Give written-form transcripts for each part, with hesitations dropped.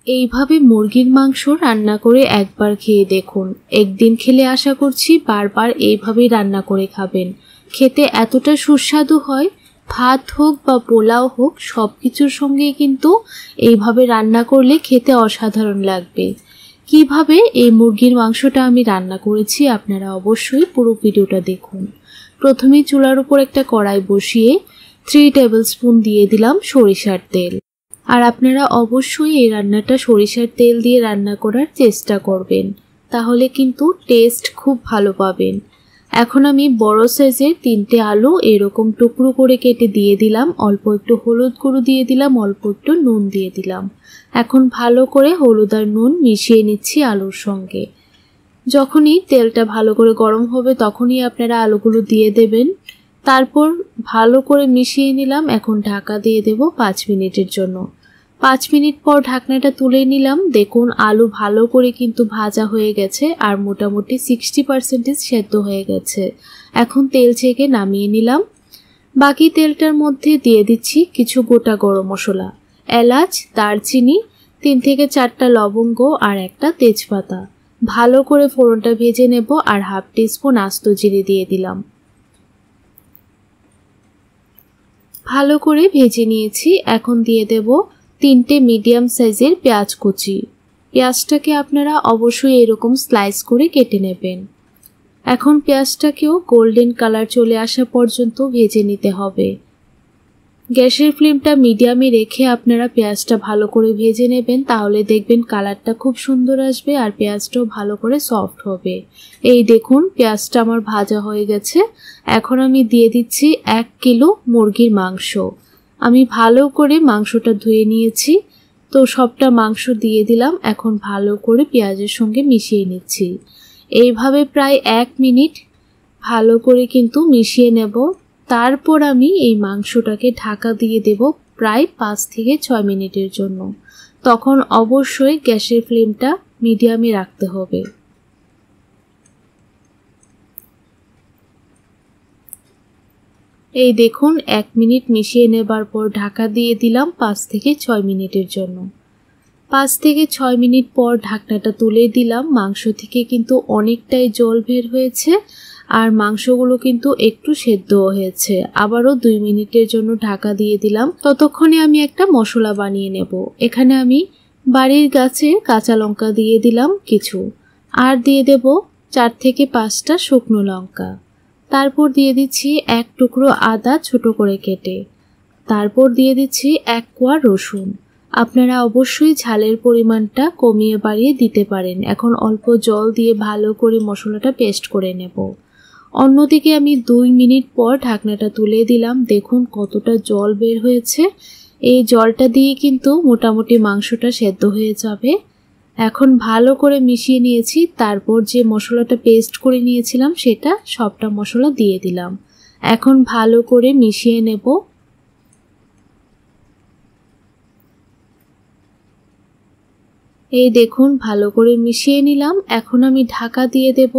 এইভাবে মুরগির মাংস রান্না করে একবার খেয়ে দেখুন। একদিন খেলে আশা করছি বারবার এইভাবেই রান্না করে খাবেন। খেতে এতটা সুস্বাদু হয়, ভাত হোক বা পোলাও হোক সব কিছুর সঙ্গেই কিন্তু এইভাবে রান্না করলে খেতে অসাধারণ লাগবে। কিভাবে এই মুরগির মাংসটা আমি রান্না করেছি আপনারা অবশ্যই পুরো ভিডিওটা দেখুন। প্রথমেই চুলার উপর একটা কড়াই বসিয়ে 3 টেবিল স্পুন দিয়ে দিলাম সরিষার তেল। আর আপনারা অবশ্যই এই রান্নাটা সরিষার তেল দিয়ে রান্না করার চেষ্টা করবেন, তাহলে কিন্তু টেস্ট খুব ভালো পাবেন। এখন আমি বড় সাইজের 3টে আলু এরকম টুকরো করে কেটে দিয়ে দিলাম। অল্প একটু হলুদ গুঁড়ো দিয়ে দিলাম, অল্প একটু নুন দিয়ে দিলাম। এখন ভালো করে হলুদ আর নুন মিশিয়ে নিচ্ছি আলুর সঙ্গে। যখনই তেলটা ভালো করে গরম হবে তখনই আপনারা আলুগুলো দিয়ে দেবেন। তারপর ভালো করে মিশিয়ে নিলাম। এখন ঢাকা দিয়ে দেব 5 মিনিটের জন্য। 5 মিনিট পর ঢাকনাটা তুলে নিলাম। দেখুন আলু ভালো করে কিন্তু ভাজা হয়ে গেছে আর মোটামুটি 60% সেদ্ধ হয়ে গেছে। এখন তেল ছেঁকে নামিয়ে নিলাম। বাকি তেলটার মধ্যে দিয়ে দিচ্ছি কিছু গোটা গরম মশলা, এলাচ, দারচিনি, 3 থেকে 4টা লবঙ্গ আর একটা তেজপাতা। ভালো করে ফোড়নটা ভেজে নেব আর হাফ টিস্পুন আস্ত জিরে দিয়ে দিলাম। ভালো করে ভেজে নিয়েছি। এখন দিয়ে দেব 3টে মিডিয়াম সাইজের পেঁয়াজ কুচি। পেঁয়াজটাকে আপনারা অবশ্যই এরকম স্লাইস করে কেটে নেবেন। এখন পেঁয়াজটাকেও গোল্ডেন কালার চলে আসা পর্যন্ত ভেজে নিতে হবে। গ্যাসের ফ্লেমটা মিডিয়ামে রেখে আপনারা পেঁয়াজটা ভালো করে ভেজে নেবেন, তাহলে দেখবেন কালারটা খুব সুন্দর আসবে আর পেঁয়াজটাও ভালো করে সফট হবে। এই দেখুন পেঁয়াজটা আমার ভাজা হয়ে গেছে। এখন আমি দিয়ে দিচ্ছি 1 কিলো মুরগির মাংস। আমি ভালো করে মাংসটা ধুয়ে নিয়েছি, তো সবটা মাংস দিয়ে দিলাম। এখন ভালো করে পেঁয়াজের সঙ্গে মিশিয়ে নিচ্ছি। এইভাবে প্রায় 1 মিনিট ভালো করে কিন্তু মিশিয়ে নেব। তারপর আমি এই মাংসটাকে ঢাকা দিয়ে দেব প্রায় 5 থেকে 6 মিনিটের জন্য। তখন অবশ্যই গ্যাসের ফ্লেমটা মিডিয়ামে রাখতে হবে। এই দেখুন 1 মিনিট মিশিয়ে নেবার পর ঢাকা দিয়ে দিলাম 5 থেকে 6 মিনিটের জন্য। 5 থেকে 6 মিনিট পর ঢাকনাটা তুলে দিলাম। মাংস থেকে কিন্তু অনেকটাই জল বের হয়েছে আর মাংসগুলো কিন্তু একটু সেদ্ধও হয়েছে। আবারও 2 মিনিটের জন্য ঢাকা দিয়ে দিলাম। ততক্ষণে আমি একটা মশলা বানিয়ে নেব। এখানে আমি বাড়ির গাছের কাঁচা লঙ্কা দিয়ে দিলাম কিছু, আর দিয়ে দেব 4 থেকে 5টা শুকনো লঙ্কা। তারপর দিয়ে দিচ্ছি 1 টুকরো আদা ছোট করে কেটে। তারপর দিয়ে দিচ্ছি 1 কোয়া রসুন। আপনারা অবশ্যই ঝালের পরিমাণটা কমিয়ে বাড়িয়ে দিতে পারেন। এখন অল্প জল দিয়ে ভালো করে মশলাটা পেস্ট করে নেব। অন্যদিকে আমি 2 মিনিট পর ঢাকনাটা তুলে দিলাম। দেখুন কতটা জল বের হয়েছে। এই জলটা দিয়ে কিন্তু মোটামুটি মাংসটা সেদ্ধ হয়ে যাবে। এখন ভালো করে মিশিয়ে নিয়েছি। তারপর যে মশলাটা পেস্ট করে নিয়েছিলাম সেটা সবটা মশলা দিয়ে দিলাম। এখন ভালো করে মিশিয়ে নেব। এই দেখুন ভালো করে মিশিয়ে নিলাম। এখন আমি ঢাকা দিয়ে দেব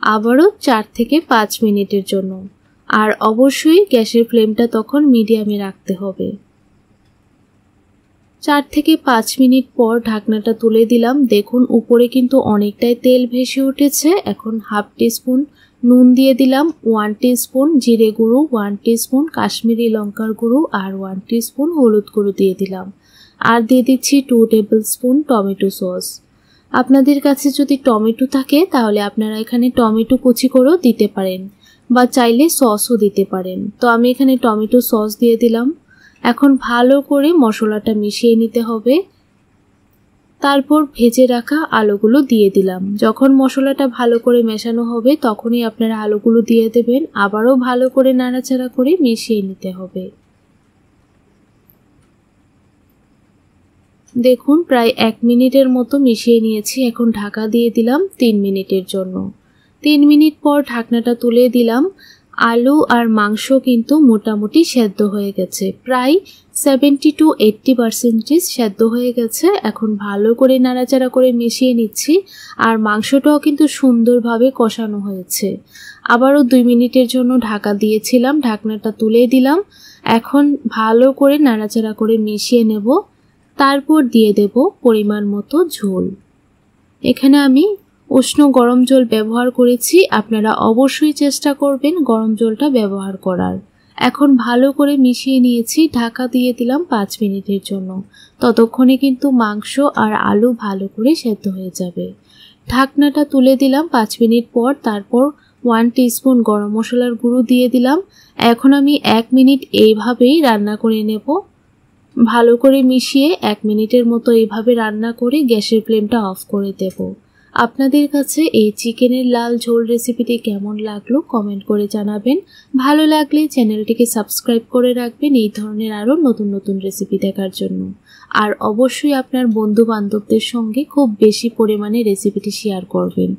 আবারও 4 থেকে 5 মিনিটের জন্য। আর অবশ্যই গ্যাসের ফ্লেমটা তখন মিডিয়ামে রাখতে হবে। 4 থেকে 5 মিনিট পর ঢাকনাটা তুলে দিলাম। দেখুন উপরে কিন্তু অনেকটাই তেল ভেসে উঠেছে। এখন হাফ টিস্পুন নুন দিয়ে দিলাম, 1 টিস্পুন জিরে গুঁড়ো, 1 টিস্পুন কাশ্মীরি লঙ্কার গুঁড়ো আর 1 টিস্পুন হলুদ গুঁড়ো দিয়ে দিলাম। আর দিয়ে দিচ্ছি 2 টেবিল স্পুন টমেটো সস। আপনাদের কাছে যদি টমেটো থাকে তাহলে আপনারা এখানে টমেটো কুচি করেও দিতে পারেন বা চাইলে সসও দিতে পারেন। তো আমি এখানে টমেটো সস দিয়ে দিলাম। এখন ভালো করে মশলাটা মিশিয়ে নিতে হবে। তারপর ভেজে রাখা আলুগুলো দিয়ে দিলাম। যখন মশলাটা ভালো করে মেশানো হবে তখনই আপনারা আলুগুলো দিয়ে দেবেন। আবারও ভালো করে নাড়াচাড়া করে মিশিয়ে নিতে হবে। দেখুন প্রায় 1 মিনিটের মতো মিশিয়ে নিয়েছি। এখন ঢাকা দিয়ে দিলাম 3 মিনিটের জন্য। 3 মিনিট পর ঢাকনাটা তুলে দিলাম। আলু আর মাংস কিন্তু মোটামুটি সেদ্ধ হয়ে গেছে, প্রায় 70 to 80% সেদ্ধ হয়ে গেছে। এখন ভালো করে নাড়াচাড়া করে মিশিয়ে নিচ্ছি আর মাংসটাও কিন্তু সুন্দরভাবে কষানো হয়েছে। আবারও 2 মিনিটের জন্য ঢাকা দিয়েছিলাম। ঢাকনাটা তুলে দিলাম। এখন ভালো করে নাড়াচাড়া করে মিশিয়ে নেব। তারপর দিয়ে দেব পরিমাণ মতো ঝোল। এখানে আমি উষ্ণ গরম জল ব্যবহার করেছি, আপনারা অবশ্যই চেষ্টা করবেন গরম জলটা ব্যবহার করার। এখন ভালো করে মিশিয়ে নিয়েছি, ঢাকা দিয়ে দিলাম 5 মিনিটের জন্য। ততক্ষণে কিন্তু মাংস আর আলু ভালো করে সেদ্ধ হয়ে যাবে। ঢাকনাটা তুলে দিলাম 5 মিনিট পর, তারপর 1 টিস্পুন গরম মশলার গুঁড়ো দিয়ে দিলাম। এখন আমি 1 মিনিট এইভাবেই রান্না করে নেব। ভালো করে মিশিয়ে 1 মিনিটের মতো এইভাবে রান্না করে গ্যাসের ফ্লেমটা অফ করে দেব। আপনাদের কাছে এই চিকেনের লাল ঝোল রেসিপিটি কেমন লাগলো কমেন্ট করে জানাবেন। ভালো লাগলে চ্যানেলটিকে সাবস্ক্রাইব করে রাখবেন এই ধরনের আরও নতুন নতুন রেসিপি দেখার জন্য। আর অবশ্যই আপনার বন্ধু বান্ধবদের সঙ্গে খুব বেশি পরিমাণে রেসিপিটি শেয়ার করবেন।